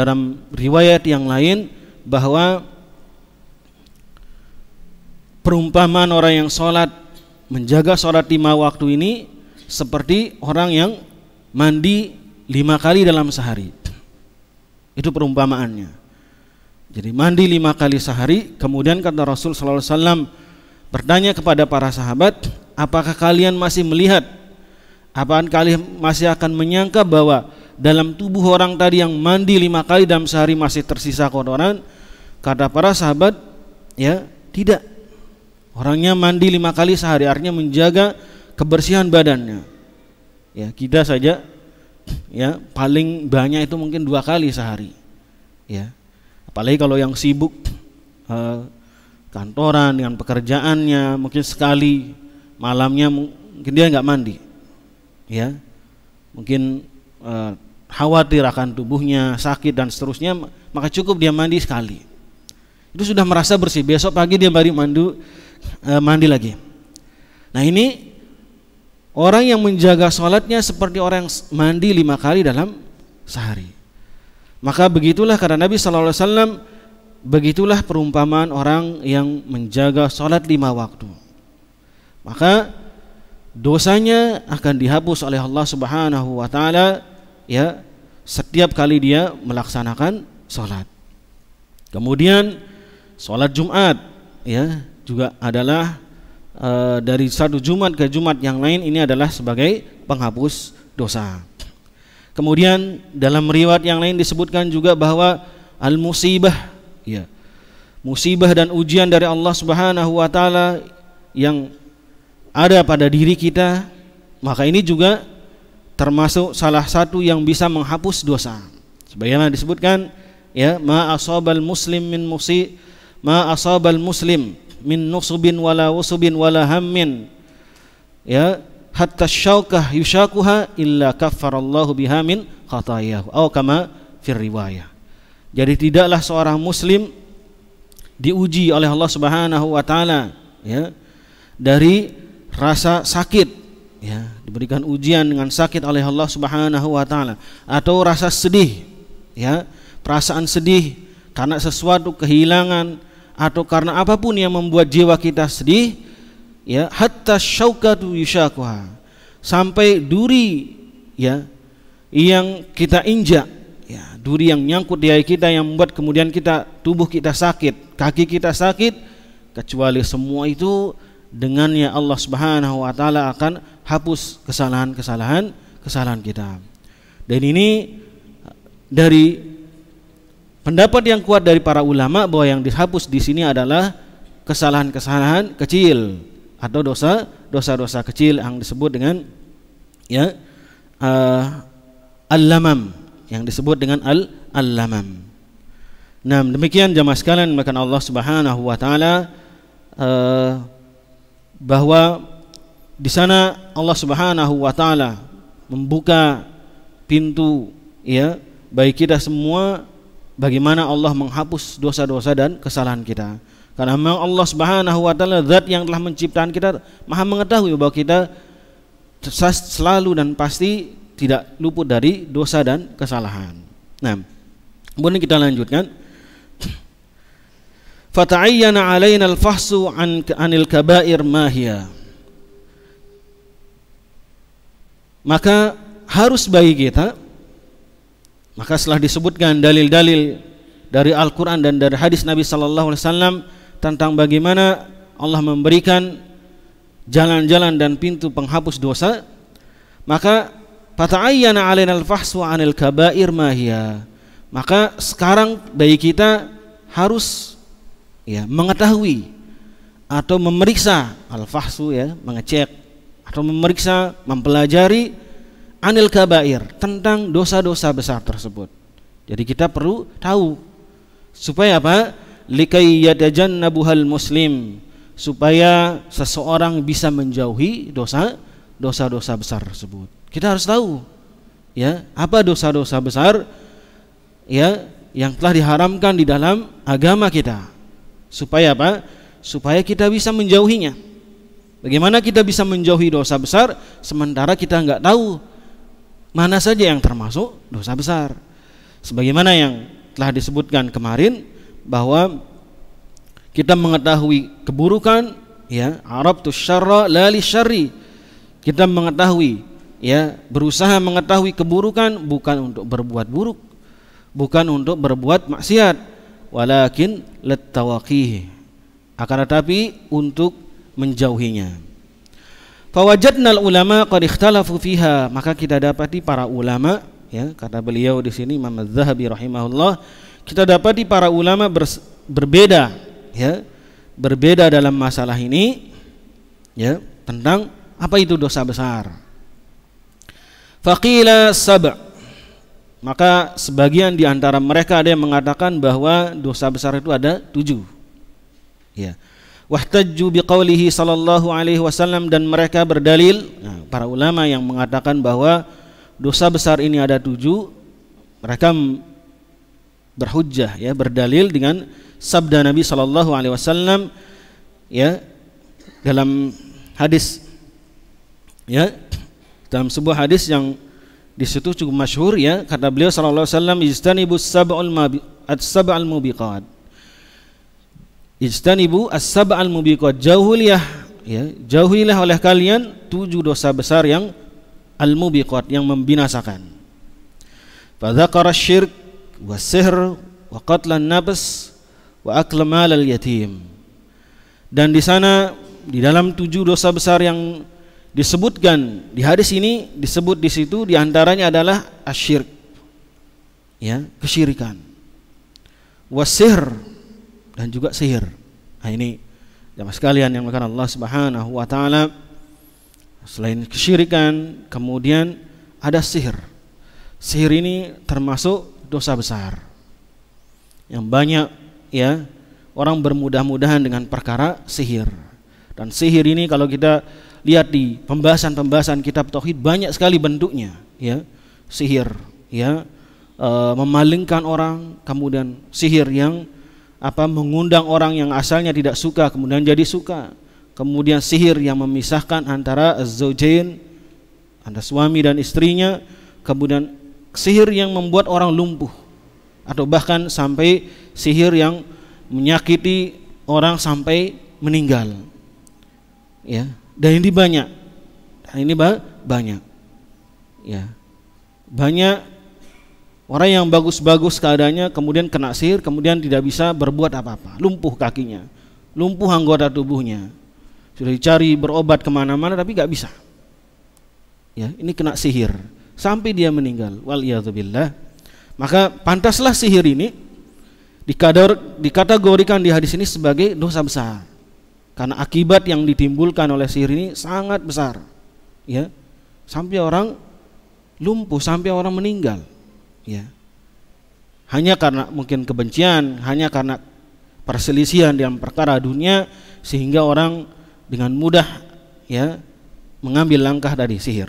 Dalam riwayat yang lain bahwa perumpamaan orang yang sholat, menjaga sholat 5 waktu ini seperti orang yang mandi 5 kali dalam sehari. Itu perumpamaannya. Jadi mandi 5 kali sehari. Kemudian kata Rasul SAW bertanya kepada para sahabat, apakah kalian masih melihat, apakah kalian masih akan menyangka bahwa dalam tubuh orang tadi yang mandi 5 kali dalam sehari masih tersisa kotoran? Kata para sahabat, ya tidak. Orangnya mandi 5 kali sehari, artinya menjaga kebersihan badannya. Ya, kita saja ya paling banyak itu mungkin 2 kali sehari. Ya. Apalagi kalau yang sibuk kantoran dengan pekerjaannya, mungkin sekali malamnya mungkin dia nggak mandi, ya mungkin khawatir akan tubuhnya sakit dan seterusnya, maka cukup dia mandi sekali, itu sudah merasa bersih. Besok pagi dia baru mandi lagi. Nah, ini orang yang menjaga sholatnya seperti orang yang mandi 5 kali dalam sehari. Maka begitulah kata Nabi SAW, begitulah perumpamaan orang yang menjaga sholat 5 waktu. Maka dosanya akan dihapus oleh Allah Subhanahu wa Ta'ala, ya, setiap kali dia melaksanakan sholat. Kemudian sholat Jumat, ya, juga adalah dari satu Jumat ke Jumat yang lain, ini adalah sebagai penghapus dosa. Kemudian dalam riwayat yang lain disebutkan juga bahwa al-musibah, ya, musibah dan ujian dari Allah Subhanahu wa Ta'ala yang ada pada diri kita, maka ini juga termasuk salah satu yang bisa menghapus dosa. Sebagaimana disebutkan, ya, ma asabal muslim min nusubin wala usubin wala hammin, ya, hatta syaukah yushakuha illa kaffarallahu biha min khatayahu atau kama fir riwayah. Jadi tidaklah seorang muslim diuji oleh Allah Subhanahu wa Ta'ala, ya, dari rasa sakit, ya, diberikan ujian dengan sakit oleh Allah Subhanahu wa Ta'ala, atau rasa sedih, ya, perasaan sedih karena sesuatu kehilangan atau karena apapun yang membuat jiwa kita sedih, ya, hatta syaukatu yushakuha, sampai duri, ya, yang kita injak, ya, duri yang nyangkut di kaki kita yang membuat kemudian tubuh kita sakit, kaki kita sakit, kecuali semua itu dengannya Allah Subhanahu wa Ta'ala akan hapus kesalahan kita. Dan ini dari pendapat yang kuat dari para ulama bahwa yang dihapus di sini adalah kesalahan-kesalahan kecil atau dosa-dosa kecil yang disebut dengan, ya, al-lamam, yang disebut dengan al-lamam. Nah, demikian jamaah sekalian maka Allah Subhanahu wa Ta'ala, bahwa di sana Allah Subhanahu wa Ta'ala membuka pintu, ya, bagi kita semua, bagaimana Allah menghapus dosa-dosa dan kesalahan kita. Karena memang Allah Subhanahu wa Ta'ala zat yang telah menciptakan kita, maha mengetahui bahwa kita selalu dan pasti tidak luput dari dosa dan kesalahan. Nah, kemudian kita lanjutkan. Fata'ayyana 'alaina al-fahsu 'anil kaba'ir ma hiya. Maka harus bagi kita, maka setelah disebutkan dalil-dalil dari Al-Quran dan dari hadis Nabi sallallahu alaihi wasallam tentang bagaimana Allah memberikan jalan-jalan dan pintu penghapus dosa, maka fata'ayyana 'alaina al-fahsu 'anil kaba'ir ma hiya. Maka sekarang bagi kita harus, ya, mengetahui atau memeriksa al-fahsu, ya, mengecek atau memeriksa, mempelajari anil kabair, tentang dosa-dosa besar tersebut. Jadi kita perlu tahu supaya apa? Likai yatajannabuhal muslim, supaya seseorang bisa menjauhi dosa-dosa besar tersebut. Kita harus tahu, ya, apa dosa-dosa besar, ya, yang telah diharamkan di dalam agama kita. Supaya apa? Supaya kita bisa menjauhinya. Bagaimana kita bisa menjauhi dosa besar sementara kita nggak tahu mana saja yang termasuk dosa besar? Sebagaimana yang telah disebutkan kemarin bahwa kita mengetahui keburukan, ya, arabtus syarra la li syarri. Kita mengetahui, ya, berusaha mengetahui keburukan bukan untuk berbuat buruk, bukan untuk berbuat maksiat, walakin littawaqih, akan tetapi untuk menjauhinya. Fawajadnal ulama qad ikhtalafu fiha, maka kita dapati para ulama, ya, kata beliau di sini Imam Az-Zahabi rahimahullah, kita dapati para ulama berbeda, ya, berbeda dalam masalah ini, ya, tentang apa itu dosa besar. Faqila sab', maka sebagian di antara mereka ada yang mengatakan bahwa dosa besar itu ada 7, ya. Wahtajju biqaulihi sallallahu alaihi wasallam, dan mereka berdalil, nah, para ulama yang mengatakan bahwa dosa besar ini ada 7, mereka berhujjah, ya, berdalil dengan sabda Nabi sallallahu alaihi wasallam, ya, dalam hadis, ya, dalam sebuah hadis yang di situ cukup masyhur, ya, kata beliau sallallahu alaihi wasallam, ijtanibus sab'al mubiqat, ijtanibu as-sab'al mubiqat, jauhilah, ya, jauhilah oleh kalian 7 dosa besar yang al-mubiqat, yang membinasakan. Fa dzakara syirk wa sihr wa qatlan nafs wa akla malal yatim. Dan di sana, di dalam 7 dosa besar yang disebutkan di hadis ini, disebut di situ di antaranya adalah asyirk, ya, kesyirikan, wasihr, dan juga sihir. Nah, ini jamaah sekalian yang dimuliakan Allah Subhanahu wa taala, selain kesyirikan kemudian ada sihir. Sihir ini termasuk dosa besar yang banyak, ya, orang bermudah-mudahan dengan perkara sihir. Dan sihir ini kalau kita lihat di pembahasan kitab tauhid banyak sekali bentuknya, ya. Sihir, ya, memalingkan orang, kemudian sihir yang mengundang orang yang asalnya tidak suka kemudian jadi suka, kemudian sihir yang memisahkan antara az-zaujain, antara suami dan istrinya, kemudian sihir yang membuat orang lumpuh, atau bahkan sampai sihir yang menyakiti orang sampai meninggal, ya. Dan ini banyak, ya, banyak orang yang bagus-bagus keadaannya kemudian kena sihir, kemudian tidak bisa berbuat apa-apa, lumpuh kakinya, lumpuh anggota tubuhnya, sudah dicari berobat kemana-mana tapi gak bisa, ya, ini kena sihir sampai dia meninggal, waliyadzubillah. Maka pantaslah sihir ini dikategorikan di hadis ini sebagai dosa besar, karena akibat yang ditimbulkan oleh sihir ini sangat besar, ya, sampai orang lumpuh, sampai orang meninggal, ya, hanya karena mungkin kebencian, hanya karena perselisihan dalam perkara dunia, sehingga orang dengan mudah, ya, mengambil langkah dari sihir.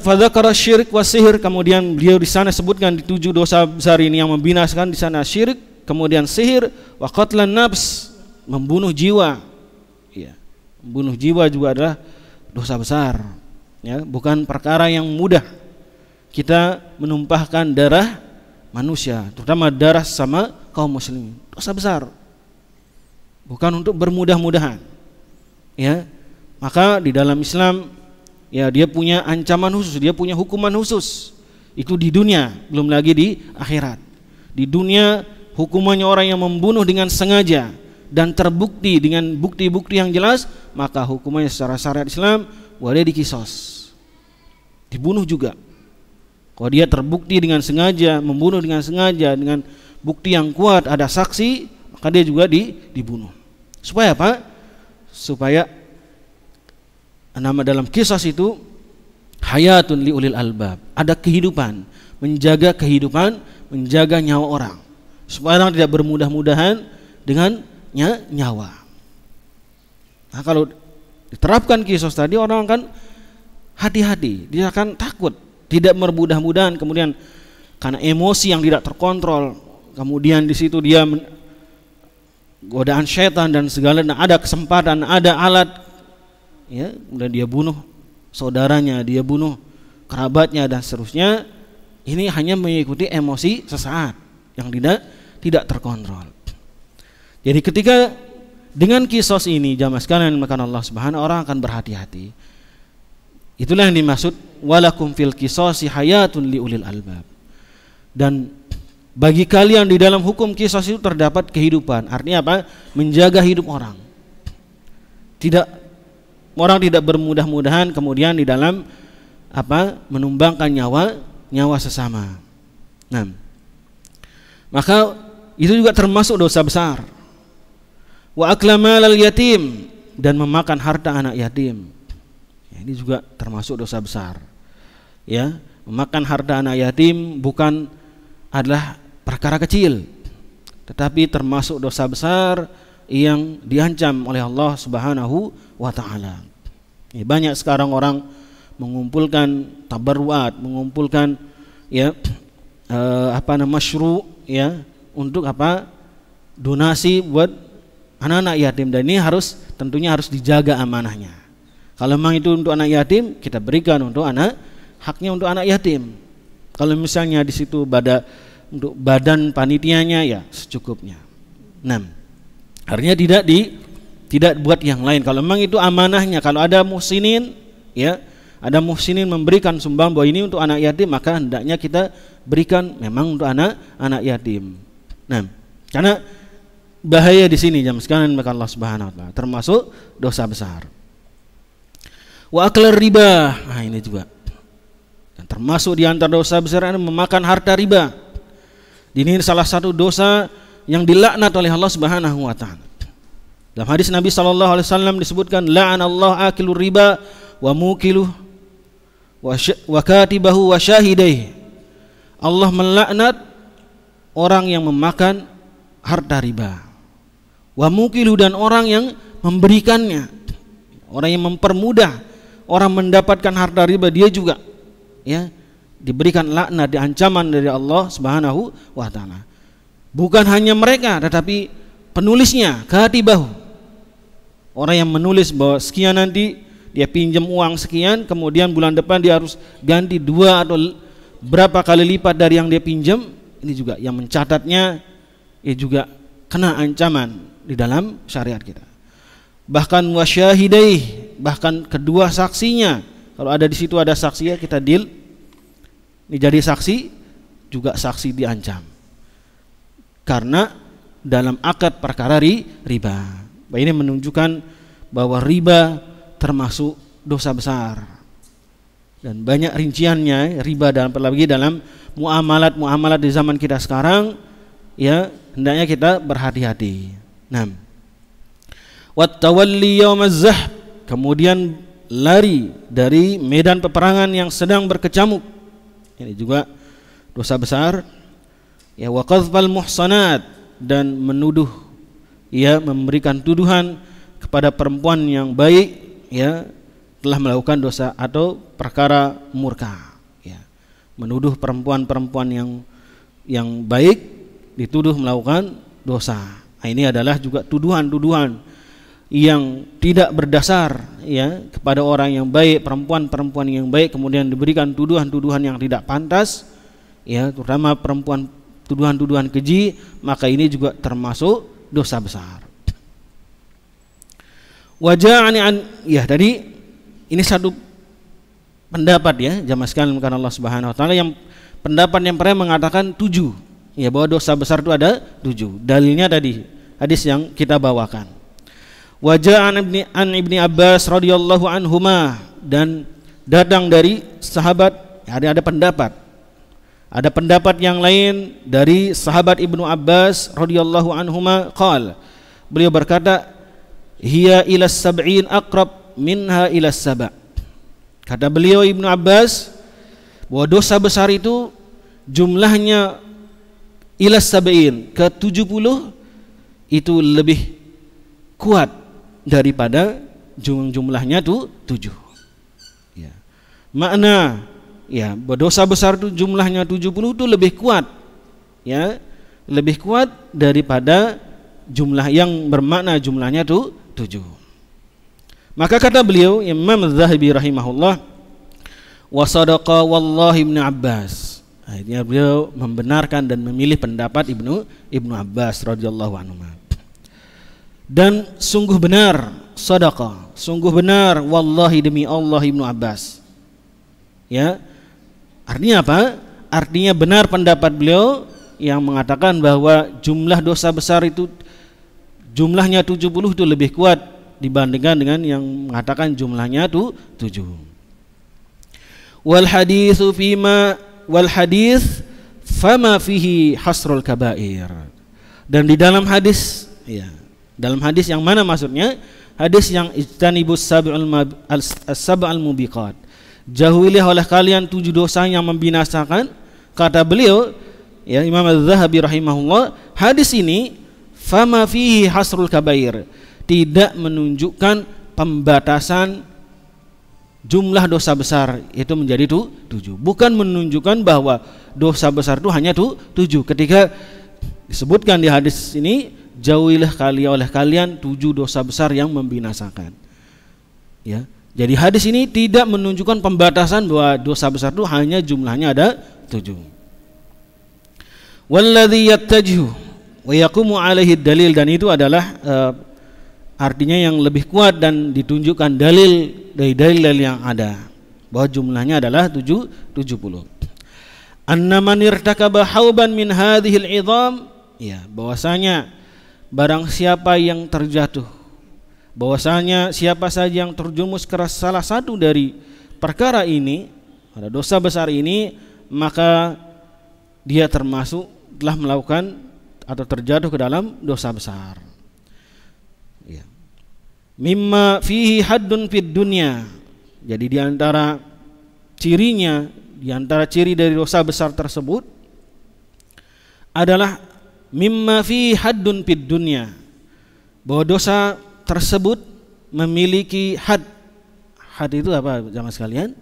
Fadzakara syirik wa sihir, kemudian beliau di sana sebutkan di 7 dosa besar ini yang membinasakan, di sana syirik, kemudian sihir, wa qatlan nafs, membunuh jiwa, ya, membunuh jiwa juga adalah dosa besar, ya, bukan perkara yang mudah kita menumpahkan darah manusia, terutama darah sama kaum muslimin, dosa besar, bukan untuk bermudah-mudahan, ya. Maka di dalam Islam, ya, dia punya ancaman khusus, dia punya hukuman khusus, itu di dunia, belum lagi di akhirat. Di dunia hukumannya orang yang membunuh dengan sengaja dan terbukti dengan bukti-bukti yang jelas, maka hukumannya secara syariat Islam boleh dikisos, dibunuh juga. Kalau dia terbukti dengan sengaja, membunuh dengan sengaja, dengan bukti yang kuat, ada saksi, maka dia juga dibunuh. Supaya apa? Supaya nama dalam kisos itu hayatun liulil albab, ada kehidupan, menjaga kehidupan, menjaga nyawa orang, supaya orang tidak bermudah-mudahan dengan nyawa. Nah, kalau diterapkan kisos tadi, orang akan hati-hati, dia akan takut, tidak bermudah-mudahan, kemudian karena emosi yang tidak terkontrol, kemudian di situ dia godaan syaitan dan segala, nah, ada kesempatan, ada alat, ya, kemudian dia bunuh saudaranya, dia bunuh kerabatnya dan seterusnya, ini hanya mengikuti emosi sesaat yang tidak terkontrol. Jadi ketika dengan kisos ini jamaah sekalian maka Allah Subhanahu orang akan berhati-hati. Itulah yang dimaksud walakum fil qisasi hayatun liulil albab. Dan bagi kalian di dalam hukum kisos itu terdapat kehidupan. Artinya apa? Menjaga hidup orang. Orang tidak bermudah-mudahan kemudian di dalam menumbangkan nyawa sesama. Nah, maka itu juga termasuk dosa besar. Wa akla malal yatim, dan memakan harta anak yatim. Ya, ini juga termasuk dosa besar. Ya, memakan harta anak yatim bukan adalah perkara kecil, tetapi termasuk dosa besar yang diancam oleh Allah Subhanahu wa taala. Ya, banyak sekarang orang mengumpulkan tabarruat, mengumpulkan masyru' ya untuk donasi buat anak-anak yatim, dan ini tentunya harus dijaga amanahnya. Kalau memang itu untuk anak yatim, kita berikan untuk haknya untuk anak yatim. Kalau misalnya di situ untuk badan panitianya ya secukupnya. Nah, artinya tidak buat yang lain. Kalau memang itu amanahnya, kalau ada muhsinin memberikan sumbang bahwa ini untuk anak yatim, maka hendaknya kita berikan memang untuk anak yatim. Nah, karena bahaya di sini jamaah sekalian maka Allah Subhanahu wa taala termasuk dosa besar. Wa aklar riba. Nah, ini juga. Dan termasuk di antara dosa besar adalah memakan harta riba. Ini salah satu dosa yang dilaknat oleh Allah Subhanahu wa taala. Dalam hadis Nabi sallallahu alaihi wasallam disebutkan la'anallahu akilur riba wa mukiluh wa katibahu wa syahidaihi. Allah melaknat orang yang memakan harta riba. Wa mukilu, dan orang yang memberikannya, orang yang mempermudah orang mendapatkan harta riba, dia juga diberikan laknat, di ancaman dari Allah Subhanahu wa taala. Bukan hanya mereka, tetapi penulisnya, katibahu, orang yang menulis bahwa sekian nanti dia pinjam uang sekian, kemudian bulan depan dia harus ganti 2 atau berapa kali lipat dari yang dia pinjam. Ini juga yang mencatatnya juga kena ancaman di dalam syariat kita. Bahkan wasyahidai, bahkan kedua saksinya, kalau ada di situ ada saksi ya kita deal, ini jadi saksi, juga saksi diancam karena dalam akad perkara riba. Ini menunjukkan bahwa riba termasuk dosa besar, dan banyak rinciannya riba dalam muamalat di zaman kita sekarang. Ya, hendaknya kita berhati-hati. Nah, wat tawalli yaumaz zahf, kemudian lari dari medan peperangan yang sedang berkecamuk. Ini juga dosa besar. Ya, wa qadhfal muhsanat, dan menuduh, memberikan tuduhan kepada perempuan yang baik, telah melakukan dosa atau perkara murka. Ya, menuduh perempuan yang baik dituduh melakukan dosa. Nah, ini adalah juga tuduhan-tuduhan yang tidak berdasar kepada orang yang baik, perempuan yang baik, kemudian diberikan tuduhan-tuduhan yang tidak pantas, terutama perempuan, tuduhan-tuduhan keji, maka ini juga termasuk dosa besar. Tadi ini satu pendapat jamaah sekalian karena Allah Subhanahu wa taala, yang pendapat yang pertama mengatakan 7. Bahwa dosa besar itu ada 7. Dalilnya tadi hadis yang kita bawakan. Wa ja'an ibni Abbas radhiyallahu anhuma, dan datang dari sahabat, ada pendapat. Ada pendapat yang lain dari sahabat Ibnu Abbas radhiyallahu anhuma, qala, beliau berkata, hiya ila sab'in aqrab minha ila saba'. Kata beliau Ibnu Abbas bahwa dosa besar itu jumlahnya ila sab'in, ke 70, itu lebih kuat daripada jumlahnya itu 7. Makna dosa besar itu jumlahnya 70 itu lebih kuat, lebih kuat daripada jumlah yang bermakna jumlahnya itu 7. Maka kata beliau Imam Az-Zahabi rahimahullah, wa sadaqa wallahi Ibnu Abbas. Akhirnya beliau membenarkan dan memilih pendapat Ibnu Abbas radhiyallahu anhu. Dan sungguh benar, sadaqa, sungguh benar wallahi demi Allah Ibnu Abbas. Ya. Artinya apa? Artinya benar pendapat beliau yang mengatakan bahwa jumlah dosa besar itu jumlahnya 70 itu lebih kuat dibandingkan dengan yang mengatakan jumlahnya itu 7. Wal hadits fama fihi hasrul kabair. Dan di dalam hadis, ya, dalam hadis yang mana maksudnya? Hadis yang ijtanibus sab'al mubiqat. Jauhilah oleh kalian 7 dosa yang membinasakan. Kata beliau, ya, Imam Az-Zahabi rahimahullah, hadis ini fama fihi hasrul kabair, tidak menunjukkan pembatasan jumlah dosa besar itu menjadi 7. Bukan menunjukkan bahwa dosa besar itu hanya 7. Ketika disebutkan di hadis ini, jauhilah oleh kalian 7 dosa besar yang membinasakan. Ya. Jadi hadis ini tidak menunjukkan pembatasan bahwa dosa besar itu hanya jumlahnya ada 7. Walladzi yattajihu wa yaqumu alaihi dalil, dan itu adalah artinya yang lebih kuat dan ditunjukkan dalil dari dalil yang ada bahwa jumlahnya adalah 70. Anna man irtakaba hauban min hadhil idham, ya, bahwasanya barang siapa yang terjatuh, bahwasanya siapa saja yang terjumus ke salah satu dari perkara ini, pada dosa besar ini, maka dia termasuk telah melakukan atau terjatuh ke dalam dosa besar. Ya. Mimma fihi haddun fid dunya. Jadi di antara cirinya, di antara ciri dari dosa besar tersebut adalah mimma fihi haddun fid dunya, bahwa dosa tersebut memiliki had. Had itu apa jamaah sekalian?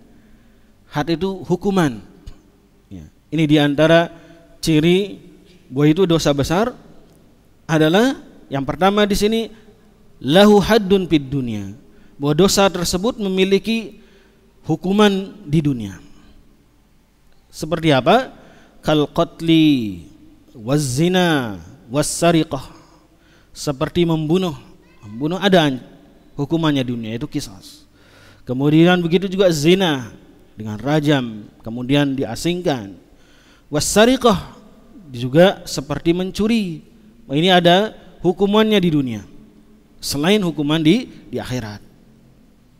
Had itu hukuman. Ya. Ini di antara ciri bahwa itu dosa besar adalah yang pertama di sini lahu haddun fid dunya, bahwa dosa tersebut memiliki hukuman di dunia. Seperti apa? Kal qatli waz zina was sariqah, seperti membunuh ada hukumannya di dunia, itu qisas. Kemudian begitu juga zina dengan rajam, kemudian diasingkan. Was sariqah juga seperti mencuri, ini ada hukumannya di dunia selain hukuman di akhirat.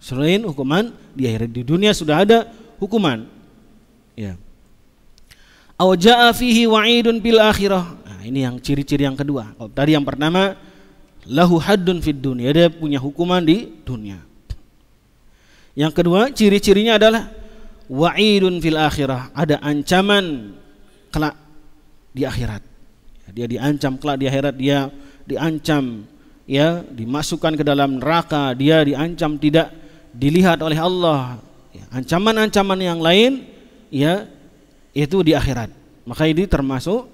Selain hukuman di akhirat, di dunia sudah ada hukuman. Ya. Aw jaa fihi wa'idun fil akhirah. Nah, ini yang ciri-ciri yang kedua. Oh, tadi yang pertama lahu haddun fid dunya, dia punya hukuman di dunia. Yang kedua ciri-cirinya adalah wa'idun fil akhirah, ada ancaman kelak di akhirat. Dia diancam kelak di akhirat, dia diancam, ya, dimasukkan ke dalam neraka, dia diancam tidak dilihat oleh Allah. Ya, ancaman-ancaman yang lain, ya, itu di akhirat. Maka ini termasuk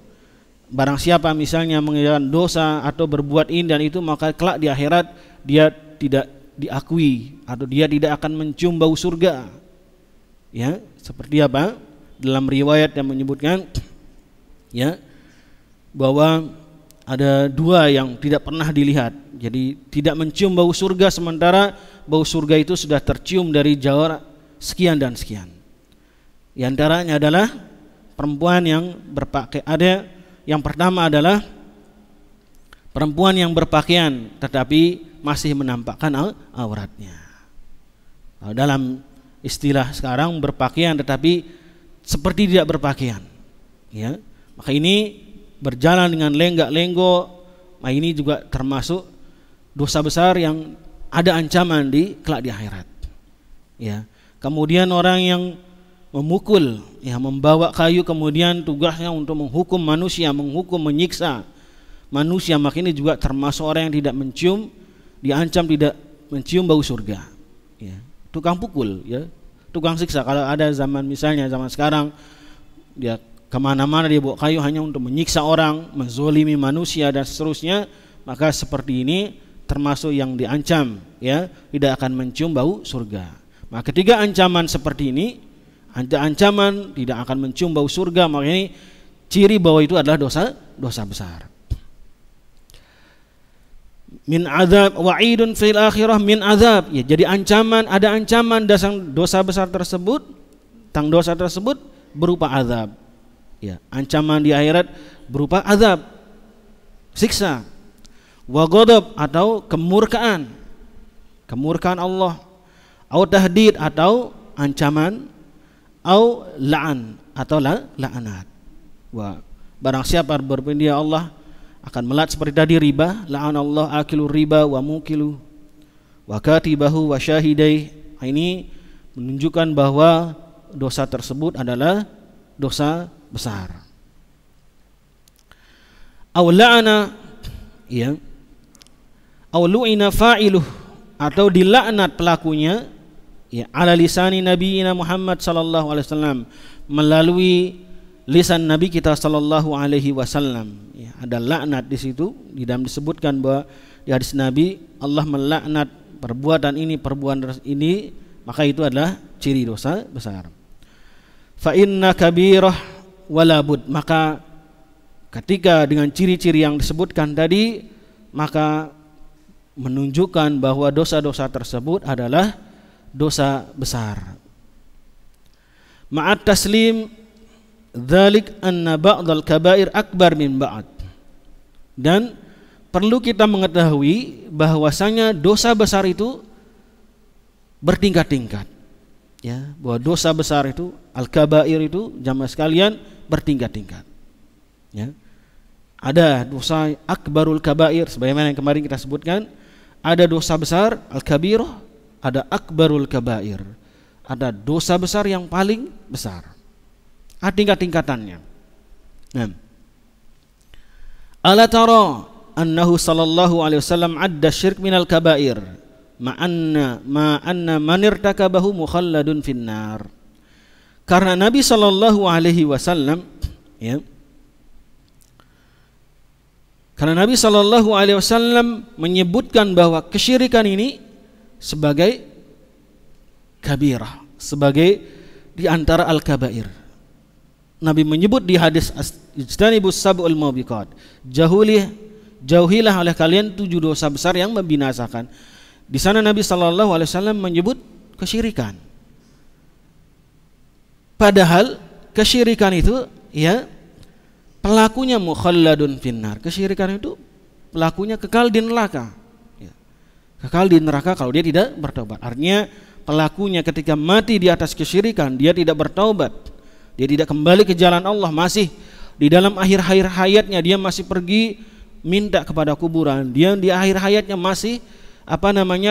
barang siapa misalnya mengerjakan dosa atau berbuat ini dan itu, maka kelak di akhirat dia tidak diakui atau dia tidak akan mencium bau surga. Ya, seperti apa? Dalam riwayat yang menyebutkan, ya, bahwa ada 2 yang tidak pernah dilihat. Jadi tidak mencium bau surga, sementara bau surga itu sudah tercium dari jarak sekian dan sekian. Di antaranya adalah perempuan yang berpakaian. Ada yang pertama adalah perempuan yang berpakaian tetapi masih menampakkan auratnya. Dalam istilah sekarang berpakaian tetapi seperti tidak berpakaian. Ya. Maka ini berjalan dengan lenggak-lenggok. Nah, ini juga termasuk dosa besar yang ada ancaman di kelak di akhirat. Ya. Kemudian orang yang memukul, ya, membawa kayu, kemudian tugasnya untuk menghukum manusia, menyiksa manusia, maka ini juga termasuk orang yang tidak mencium, diancam tidak mencium bau surga. Ya. Tukang pukul, ya, tukang siksa. Kalau ada zaman misalnya zaman sekarang, dia kemana-mana dia bawa kayu hanya untuk menyiksa orang, menzolimi manusia dan seterusnya, maka seperti ini termasuk yang diancam, ya, tidak akan mencium bau surga. Maka ketiga ancaman seperti ini ancaman tidak akan mencium bau surga. Makanya ini ciri bahwa itu adalah dosa besar. Min azab wa'idun fil akhirah min azab. Ya, jadi ancaman, ada ancaman dosa besar tersebut, tentang dosa tersebut berupa azab. Ya, ancaman di akhirat berupa azab, siksa. Wa ghadab atau kemurkaan Allah. Au tahdid atau ancaman, au la'an atau la'anat. Wah, barang siapa berpindah Allah akan melat seperti tadi riba, la'anallahu akilu riba wa mukilu wa katibahu wa syahidai. Ini menunjukkan bahwa dosa tersebut adalah dosa besar. Aw la'ana, ya, aw lu'ina fa'iluh, atau dilaknat pelakunya, ya, ala lisani nabiyina Muhammad sallallahu alaihi wasallam, melalui lisan Nabi kita sallallahu alaihi wasallam. Ya, ada laknat di situ. Di dalam disebutkan bahwa di hadis Nabi Allah melaknat perbuatan ini, maka itu adalah ciri dosa besar. Fa inna kabirah walabud, maka ketika dengan ciri-ciri yang disebutkan tadi, maka menunjukkan bahwa dosa-dosa tersebut adalah dosa besar. Ma'at taslim dzalik anna ba'dal kabair akbar min ba'd. Dan perlu kita mengetahui bahwasanya dosa besar itu bertingkat-tingkat. Ya, bahwa dosa besar itu, al-kabair itu, jamaah sekalian, bertingkat-tingkat. Ya. Ada dosa akbarul kabair sebagaimana yang kemarin kita sebutkan, ada dosa besar al-kabirah, ada akbarul kabair. Ada dosa besar yang paling besar. Ada tingkat-tingkatannya. Nah, ala tara annahu sallallahu alaihi wasallam adda syirk minal kabair ma anna man irtakabahu mukhalladun finnar. Karena Nabi sallallahu alaihi wasallam, ya, karena Nabi sallallahu alaihi wasallam menyebutkan bahwa kesyirikan ini sebagai kabirah, sebagai di antara al-kabair. Nabi menyebut di hadis ijtanibus sab'ul mubiqat, jauhilah oleh kalian 7 dosa besar yang membinasakan. Di sana Nabi sallallahu alaihi wasallam menyebut kesyirikan. Padahal kesyirikan itu, ya, pelakunya mukhalladun finnar. Kesyirikan itu pelakunya kekal di neraka. Ya. Kekal di neraka kalau dia tidak bertobat. Artinya pelakunya ketika mati di atas kesyirikan, dia tidak bertaubat, dia tidak kembali ke jalan Allah, masih di dalam akhir-akhir hayatnya dia masih pergi minta kepada kuburan. Dia di akhir hayatnya masih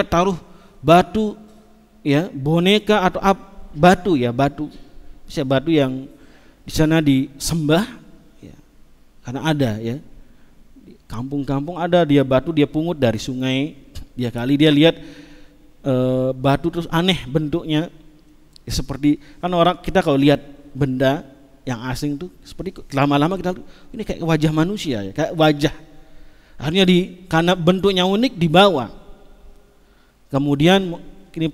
taruh batu, ya, boneka atau batu, ya, batu yang di sana disembah, ya. Karena ada, ya, di kampung-kampung ada dia batu, dia pungut dari sungai. Dia lihat batu terus aneh bentuknya, ya, seperti kan orang kita kalau lihat benda yang asing tuh seperti lama-lama kita ini kayak wajah manusia, ya, kayak wajah. Akhirnya karena bentuknya unik dibawa. Kemudian ini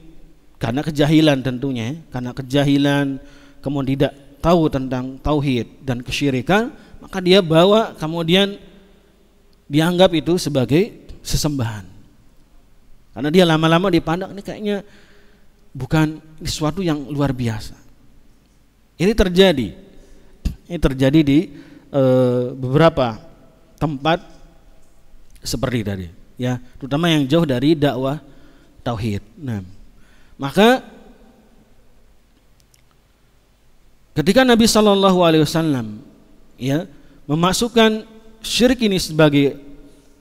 karena kejahilan tentunya, ya, karena kejahilan, kemudian tidak tahu tentang tauhid dan kesyirikan, maka dia bawa, kemudian dianggap itu sebagai sesembahan. Karena dia lama-lama dipandang ini kayaknya bukan sesuatu yang luar biasa. Ini terjadi di beberapa tempat seperti tadi, ya, terutama yang jauh dari dakwah tauhid. Nah, maka ketika Nabi sallallahu alaihi wasallam, ya, memasukkan syirik ini sebagai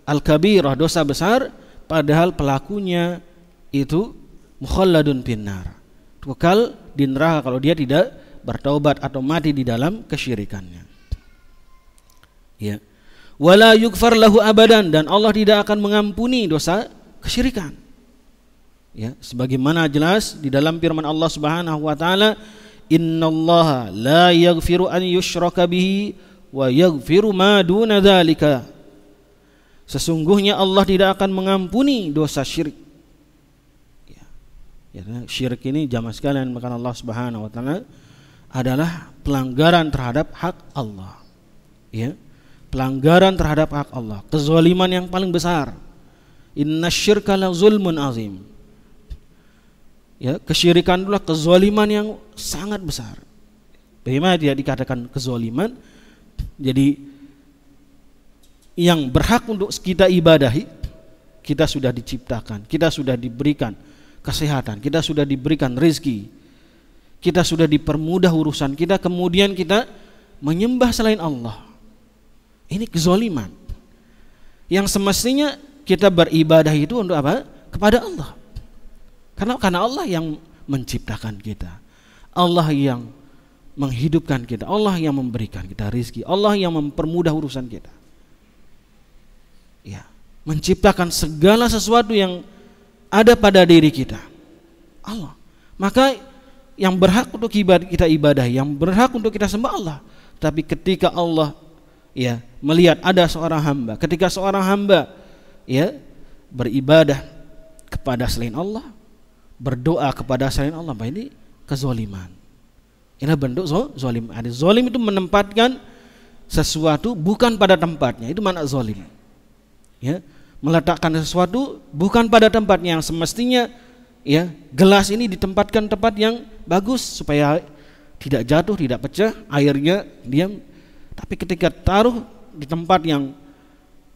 al-kabirah, dosa besar, padahal pelakunya itu mukhalladun finnar, kekal di neraka kalau dia tidak bertaubat atau mati di dalam kesyirikannya. Ya. Wala yughfar lahu abadan, dan Allah tidak akan mengampuni dosa kesyirikan. Ya, sebagaimana jelas di dalam firman Allah Subhanahu wa taala, innallaha la yaghfiru an yushraka bihi wa yaghfiru ma duna dzalika. Sesungguhnya Allah tidak akan mengampuni dosa syirik. Ya, syirik ini jamaah sekalian, maka Allah Subhanahu wa taala adalah pelanggaran terhadap hak Allah. Ya, pelanggaran terhadap hak Allah, kezaliman yang paling besar. Innasyirka la zulmun azim. Ya, kesyirikan adalah kezaliman yang sangat besar. Bagaimana dia dikatakan kezaliman? Jadi yang berhak untuk kita ibadahi, kita sudah diciptakan, kita sudah diberikan kesehatan, kita sudah diberikan rezeki, kita sudah dipermudah urusan kita, kemudian kita menyembah selain Allah. Ini kezaliman. Yang semestinya kita beribadah itu untuk apa? Kepada Allah. Karena Allah yang menciptakan kita, Allah yang menghidupkan kita, Allah yang memberikan kita rezeki, Allah yang mempermudah urusan kita. Ya, menciptakan segala sesuatu yang ada pada diri kita, Allah. Maka yang berhak untuk kita ibadah, yang berhak untuk kita sembah Allah. Tapi ketika Allah ya melihat ada seorang hamba, ketika seorang hamba ya beribadah kepada selain Allah, berdoa kepada selain Allah, ini kezaliman. Ini bentuk zalim. Ada zalim itu menempatkan sesuatu bukan pada tempatnya, itu makna zalim. Ya, meletakkan sesuatu bukan pada tempatnya, yang semestinya ya gelas ini ditempatkan tempat yang bagus supaya tidak jatuh, tidak pecah, airnya diam. Tapi ketika taruh di tempat yang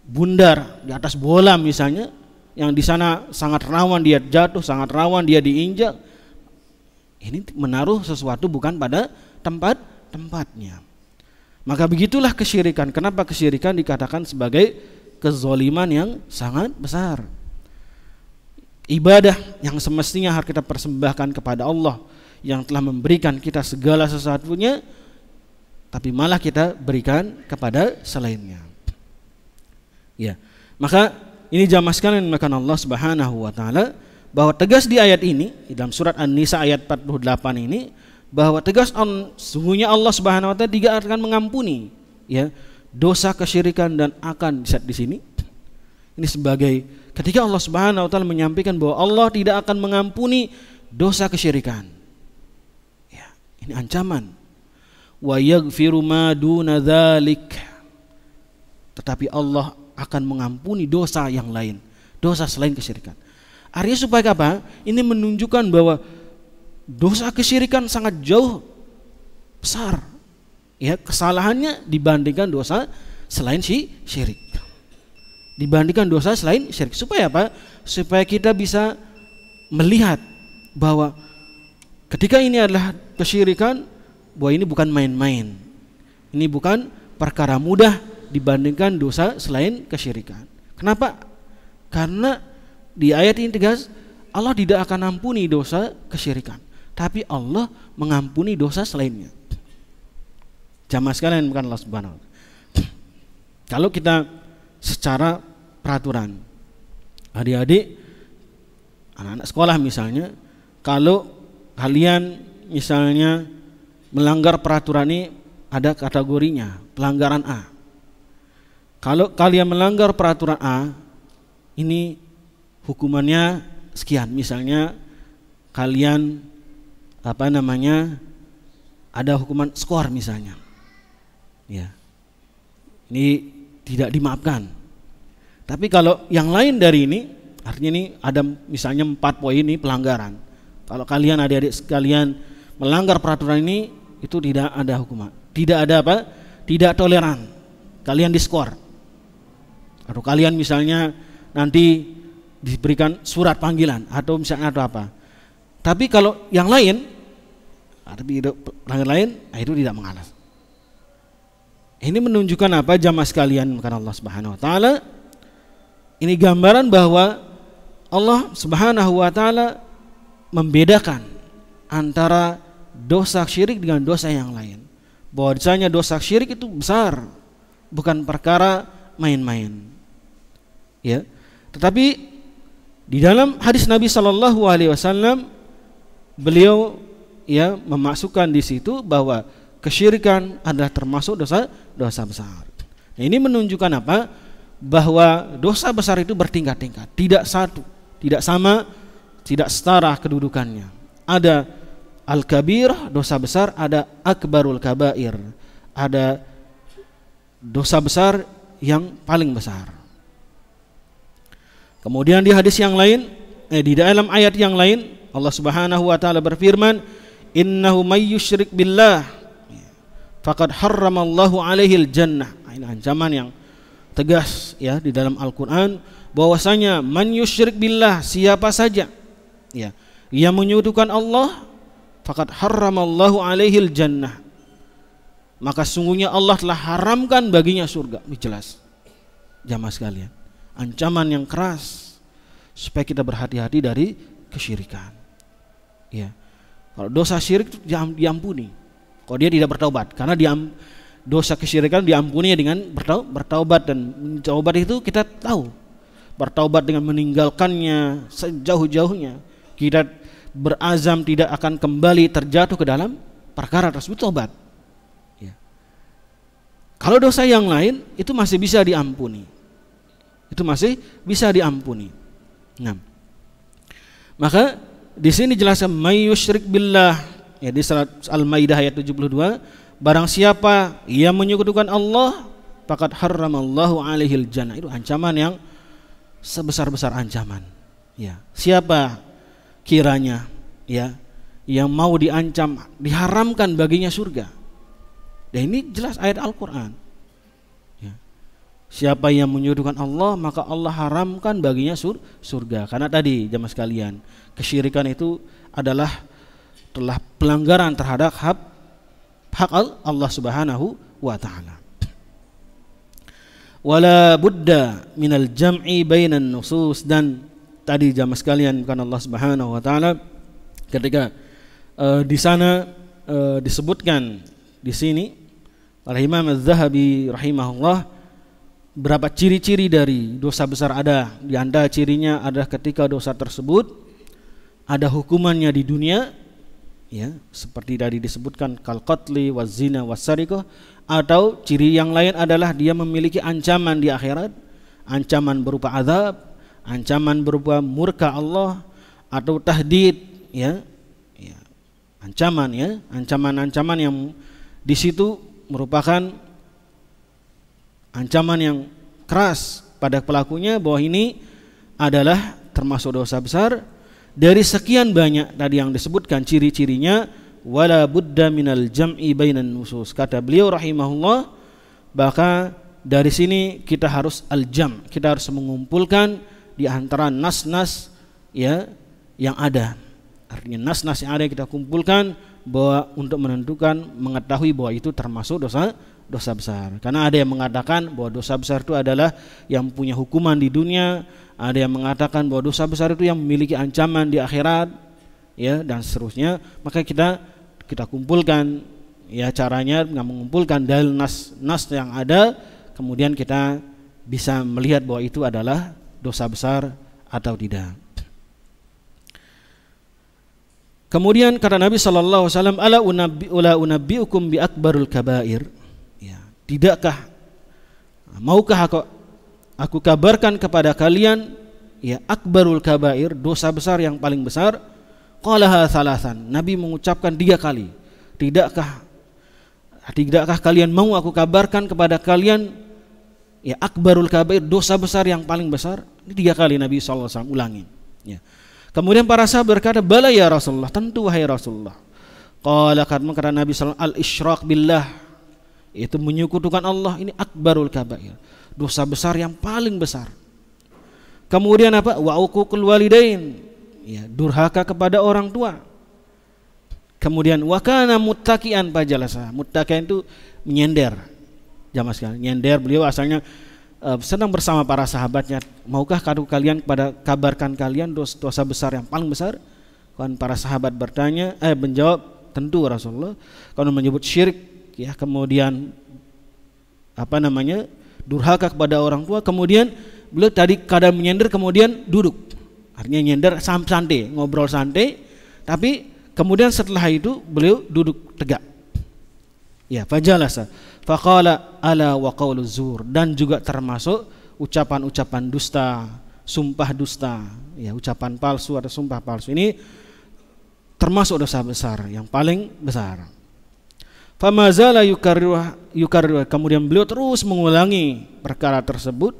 bundar, di atas bola misalnya, yang di sana sangat rawan dia jatuh, sangat rawan dia diinjak, ini menaruh sesuatu bukan pada tempatnya. Maka begitulah kesyirikan. Kenapa kesyirikan dikatakan sebagai kezaliman yang sangat besar? Ibadah yang semestinya harus kita persembahkan kepada Allah yang telah memberikan kita segala sesuatunya, tapi malah kita berikan kepada selainnya. Ya, maka ini jamaah sekalian dimuliakan Allah Subhanahu wa taala, bahwa tegas di ayat ini, dalam surat An-Nisa ayat 48 ini, bahwa tegas sungguhnya Allah Subhanahu wa taala tidak akan mengampuni ya dosa kesyirikan dan akan di sini. Ini sebagai ketika Allah Subhanahu wa taala menyampaikan bahwa Allah tidak akan mengampuni dosa kesyirikan. Ya, ini ancaman. Wa yaghfiru ma duna dzalik. Tetapi Allah akan mengampuni dosa yang lain, dosa selain kesyirikan. Artinya supaya apa? Ini menunjukkan bahwa dosa kesyirikan sangat jauh besar ya kesalahannya dibandingkan dosa selain syirik. Dibandingkan dosa selain syirik. Supaya apa? Supaya kita bisa melihat bahwa ketika ini adalah kesyirikan, bahwa ini bukan main-main. Ini bukan perkara mudah dibandingkan dosa selain kesyirikan. Kenapa? Karena di ayat ini tegas Allah tidak akan ampuni dosa kesyirikan, tapi Allah mengampuni dosa selainnya. Jamaah sekalian bukan Allah Subhanahu wa taala. Kalau kita secara peraturan, adik-adik, anak-anak sekolah misalnya, kalau kalian misalnya melanggar peraturan ini, ada kategorinya, pelanggaran A. Kalau kalian melanggar peraturan A, ini hukumannya sekian. Misalnya kalian ada hukuman skor misalnya. Ya. Ini tidak dimaafkan. Tapi kalau yang lain dari ini, artinya ini ada misalnya 4 poin ini pelanggaran. Kalau kalian adik-adik sekalian melanggar peraturan ini, itu tidak ada hukuman. Tidak ada apa? Tidak toleran. Kalian diskor. Atau kalian misalnya nanti diberikan surat panggilan atau misalnya atau apa. Tapi kalau yang lain, pelanggaran lain, itu tidak mengalah. Ini menunjukkan apa jamaah sekalian karena Allah Subhanahu wa taala? Ini gambaran bahwa Allah Subhanahu wa taala membedakan antara dosa syirik dengan dosa yang lain. Bahwasanya dosa syirik itu besar, bukan perkara main-main. Ya. Tetapi di dalam hadis Nabi sallallahu alaihi wasallam beliau ya memasukkan di situ bahwa kesyirikan adalah termasuk dosa besar. Nah, ini menunjukkan apa? Bahwa dosa besar itu bertingkat-tingkat, tidak satu, tidak sama, tidak setara kedudukannya. Ada al-kabirah, dosa besar, ada akbarul kabair, ada dosa besar yang paling besar. Kemudian di hadis yang lain, di dalam ayat yang lain, Allah Subhanahu wa taala berfirman, innahu may yusyrik billah faqad harramallahu alaihil jannah. Ini ancaman yang tegas ya di dalam Al-Qur'an, bahwasanya man yusyrik billah, siapa saja ya yang menyekutukan Allah, faqad harramallahu alaihil jannah, maka sungguhnya Allah telah haramkan baginya surga. Ini jelas jamaah sekalian, ancaman yang keras supaya kita berhati-hati dari kesyirikan ya. Kalau dosa syirik itu diampuni kalau dia tidak bertaubat, karena dosa kesyirikan diampuninya dengan bertaubat, dan bertaubat itu kita tahu, bertaubat dengan meninggalkannya sejauh-jauhnya, kita berazam tidak akan kembali terjatuh ke dalam perkara tersebut, taubat ya. Kalau dosa yang lain itu masih bisa diampuni, Nah, maka di sini jelaskan may yusyrik billah ya, di surat Al-Maidah ayat 72, barang siapa yang menyekutukan Allah, faqad harramallahu alaihil jannah. Itu ancaman yang sebesar-besar ancaman ya. Siapa kiranya ya yang mau diancam, diharamkan baginya surga, dan ini jelas ayat Al-Qur'an ya. Siapa yang menyekutukan Allah, maka Allah haramkan baginya surga. Karena tadi jamaah sekalian, kesyirikan itu adalah telah pelanggaran terhadap hak Allah Subhanahu wa taala. Wala budda minal jam'i bainan nusus, dan tadi jamaah sekalian bukan Allah Subhanahu wa taala ketika di sana disebutkan di sini oleh Imam Az-Zahabi rahimahullah berapa ciri-ciri dari dosa besar. Ada di antara cirinya adalah ketika dosa tersebut ada hukumannya di dunia ya, seperti tadi disebutkan kal qatli waz zina was sariqah, atau ciri yang lain adalah dia memiliki ancaman di akhirat, ancaman berupa azab, ancaman berupa murka Allah, atau tahdid ya, ancaman-ancaman yang di situ merupakan ancaman yang keras pada pelakunya, bahwa ini adalah termasuk dosa besar. Dari sekian banyak tadi yang disebutkan ciri-cirinya, wala budda minal jam'i bainan nusus, kata beliau rahimahullah, maka dari sini kita harus al-jam', kita harus mengumpulkan di antara nas-nas ya yang ada. Artinya nas-nas yang ada kita kumpulkan bahwa untuk menentukan, mengetahui bahwa itu termasuk dosa besar. Karena ada yang mengatakan bahwa dosa besar itu adalah yang punya hukuman di dunia, ada yang mengatakan bahwa dosa besar itu yang memiliki ancaman di akhirat ya, dan seterusnya. Maka kita kumpulkan ya, caranya mengumpulkan dalil nas yang ada, kemudian kita bisa melihat bahwa itu adalah dosa besar atau tidak. Kemudian kata Nabi sallallahu alaihi wasallam, ala unabbiukum bi akbarul kabair. Ya, tidakkah, maukah aku kabarkan kepada kalian ya akbarul kabair, dosa besar yang paling besar? Qalaha thalathan. Nabi mengucapkan 3 kali. Tidakkah kalian mau aku kabarkan kepada kalian ya akbarul kabair, dosa besar yang paling besar? Ini 3 kali Nabi sallallahu alaihi wasallam ulangin ya. Kemudian para sahabat berkata, bala ya Rasulullah, tentu wahai Rasulullah. Qala, kata Nabi sallallahu alaihi wasallam, al-isyrak billah, itu menyekutukan Allah, ini akbarul kabair, dosa besar yang paling besar. Kemudian apa? Wa uququl walidain, ya, durhaka kepada orang tua. Kemudian wa kana muttaqian fajalasa. Muttaqian itu menyender. Jamaah sekalian, nyender, beliau asalnya sedang bersama para sahabatnya. Maukah kalian kabarkan kalian dosa besar yang paling besar? Kan para sahabat menjawab, tentu Rasulullah. Kalau menyebut syirik ya, kemudian durhaka kepada orang tua, kemudian beliau tadi kadang menyender kemudian duduk. Artinya nyender santai, ngobrol santai, tapi kemudian setelah itu beliau duduk tegak. Ya, fajalasa faqala ala wa qauluz zur, dan juga termasuk ucapan-ucapan dusta, sumpah dusta, ya, ucapan palsu atau sumpah palsu. Ini termasuk dosa besar yang paling besar. Famazala yukarriruha, kemudian beliau terus mengulangi perkara tersebut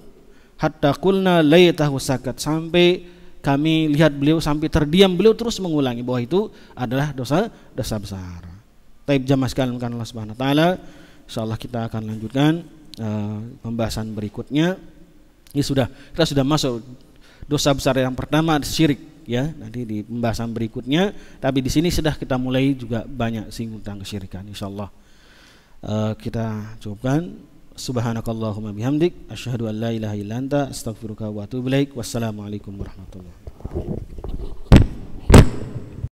hatta qulna laitahu sakat, sampai kami lihat beliau sampai terdiam, beliau terus mengulangi bahwa itu adalah dosa besar. Taib jamaah sekalian kan Allah Subhanahu wa taala, insyaallah kita akan lanjutkan pembahasan berikutnya. Ini kita sudah masuk dosa besar yang pertama, syirik ya, nanti di pembahasan berikutnya, tapi di sini sudah kita mulai juga banyak singgung tentang kesyirikan. Insyaallah kita cukupkan. Subhanakallahumma bihamdik asyhadu an la ilaha illa anta astaghfiruka wa atubu ilaik. Wassalamualaikum warahmatullahi wabarakatuh.